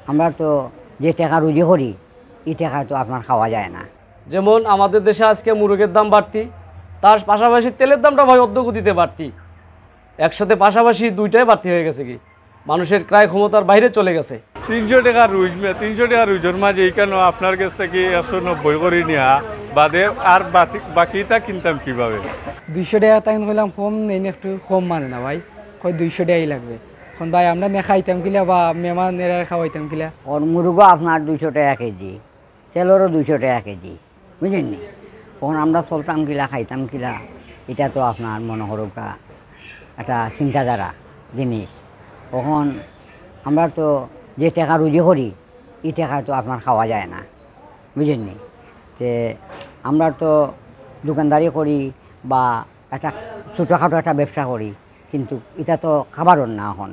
আমরা তো যে টাকা রুজি করি এই টাকা তো আপনার খাওয়া যায় না। যেমন আমাদের দেশে আজকে মুরগের দাম বাড়তি, তার পাশাপাশি তেলের দামটা ভাই অর্ধগতিতে বাড়তি, একসাথে পাশাপাশি দুইটাই বাড়তি হয়ে গেছে। কি মানুষের ক্রয় ক্ষমতার বাইরে চলে গেছে। 300 টাকা রুজ 300 টাকা রুজের মাঝে এইখানে আপনার কাছ থেকে 190 করে নেওয়া বাদে আর বাকিটা কিনতাম কিভাবে? 200 টাকা তাই বললাম কম নেই, একটু কম মানে না ভাই, কই 200 টাকাই লাগবে। এখন ভাই আমরা না খাইতাম কিলা বা মেহমান এরা খাওয়াইতাম কিলা। ওর মুরগও আপনার 200 টাকা কেজি, তেলেরও 200 টাকা কেজি, বুঝলেননি? তখন আমরা চলতাম কিলা, খাইতাম কিলা, এটা তো আপনার মনে করুকা একটা চিন্তাধারা জিনিস। তখন আমরা তো যে টাকা রুজি করি এই টাকা তো আপনার খাওয়া যায় না, বুঝলেননি? যে আমরা তো দোকানদারি করি বা একটা ছোটোখাটো একটা ব্যবসা করি, কিন্তু এটা তো খাবারও না। এখন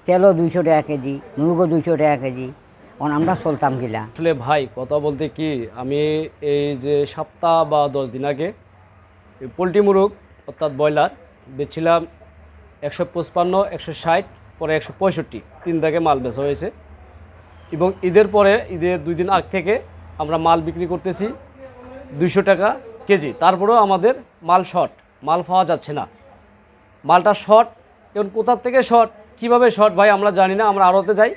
তেলও 200 টাকা কেজি, মুরগও 200 টাকা কেজি, এখন আমরা চলতাম কিলা। আসলে ভাই কথা বলতে কি, আমি এই যে সপ্তাহ বা 10 দিন আগে পোলট্রি মুরগ অর্থাৎ ব্রয়লার বেচছিলাম 155, 160, পরে 165, 3 দাগে মাল বেচা হয়েছে। এবং ঈদের পরে, ঈদের 2 দিন আগ থেকে আমরা মাল বিক্রি করতেছি 200 টাকা কেজি। তারপরেও আমাদের মাল শর্ট, মাল পাওয়া যাচ্ছে না, মালটা শর্ট। এখন কোথার থেকে শর্ট, কীভাবে শর্ট ভাই আমরা জানি না। আমরা আড়তে যাই,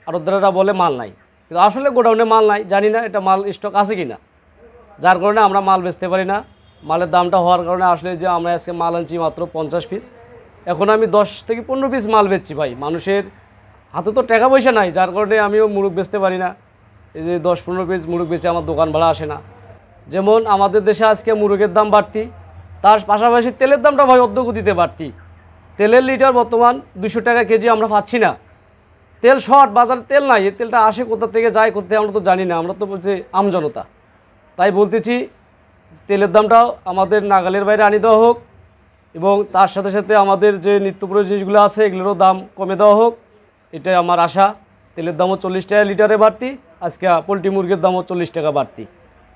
আড়তদারেরা বলে মাল নাই, কিন্তু আসলে গোডাউনে মাল নাই, জানি না এটা মাল স্টক আছে কি না, যার কারণে আমরা মাল বেচতে পারি না। মালের দামটা হওয়ার কারণে আসলে যে আমরা আজকে মাল আনছি মাত্র 50 পিস, এখন আমি 10 থেকে 15 পিস মাল বেচছি ভাই। মানুষের হাতে তো টাকা পয়সা নাই, যার কারণে আমিও মুরগ বেচতে পারি না। এই যে 10-15 পিস মুরগ বেচে আমার দোকান ভাড়া আসে না। যেমন আমাদের দেশে আজকে মুরগের দাম বাড়তি, তার পাশাপাশি তেলের দামটা ভাই অর্ধগতিতে বাড়তি। তেলের লিটার বর্তমান 200 টাকা কেজি আমরা পাচ্ছি না। তেল শর্ট, বাজারে তেল নাই। এই তেলটা আসে কোথা থেকে, যায় কোথায় আমরা তো জানি না, আমরা তো বলছি আমজনতা। তাই বলতেছি তেলের দামটাও আমাদের নাগালের বাইরে আনি দেওয়া হোক, এবং তার সাথে সাথে আমাদের যে নিত্য প্রয়োজনীয় জিনিসগুলো আছে এগুলোরও দাম কমে দেওয়া হোক, এটাই আমার আশা। তেলের দামও 40 টাকা লিটারে বাড়তি, আজকে পোলট্রি মুরগির দামও 40 টাকা বাড়তি,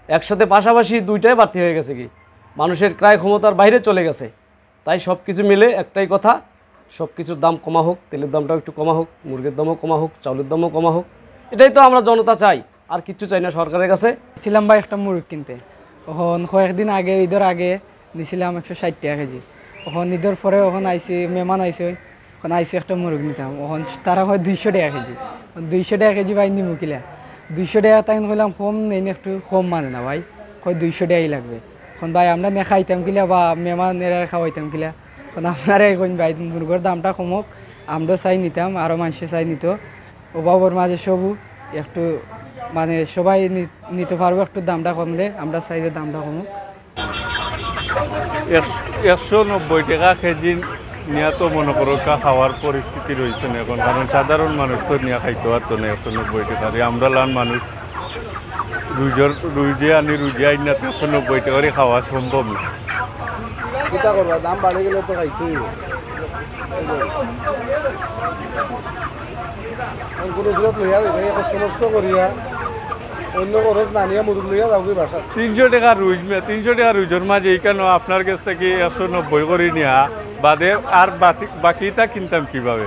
একসাথে পাশাপাশি দুইটাই বাড়তি হয়ে গেছে। কি মানুষের ক্রয় ক্ষমতার বাইরে চলে গেছে। তাই সব কিছু মিলে একটাই কথা, সব কিছুর দাম কমা হোক, তেলের দামটাও একটু কমা হোক, মুরগির দামও কমা হোক, চাউলের দামও কমা হোক। এটাই তো আমরা জনতা চাই, আর কিচ্ছু চাই না সরকারের কাছে। ছিলাম ভাই একটা মুরগ কিনতে, তখন কয়েকদিন আগে ঈদের আগে নিছিলাম 160 টাকা কেজি। তখন ঈদের পরে ওখানে আইসি মেহমান আইসে, ওখানে আইসি একটা মুরগ নিতাম, ওখান তারা হয় 200 টাকা কেজি। 200 টাকা কেজি ভাই নিমু কিলা, 200 টাকা তাই বললাম কম নেই, একটু কম মানে না ভাই, কই 200 টাকাই লাগবে। এখন ভাই আমরা না খাইতাম কিলা বা মেহমান এরা খাওয়াইতাম কিলা। এখন আপনারা এখন ভাই মুরগের দামটা কমক, আমরা চাই নিতাম, আরও মানুষে চাই নিত। অভাবের মাঝে সবু একটু মানে সবাই নিতে পারবো, একটু দামটা কমলে আমরা চাই যে দামটা কমুক। 190 টাকা কেজি নিয়ে তো মনে করো খাওয়ার পরিস্থিতি রয়েছে না এখন, কারণ সাধারণ মানুষ তো নিয়ে খাইতে পারতো না 190 টাকা। আমরা লান মানুষ রুজি আনি রুজি আইন না 190 টাকারই খাওয়া সম্ভব না। কিতা করবা, দাম বাড়ে গেলে তো খাইতেই কোনো জোরত লইয়া দেয়, এখন সমস্ত করিয়া অন্য খরচ না নিয়ে মুরগ লইয়া যাও কি বাসা। 300 টাকা রুজ 300 টাকা রুজের মাঝে এইখানে আপনার কাছ থেকে 190 করে নেওয়া বাদে আর বাকিটা কিনতাম কিভাবে?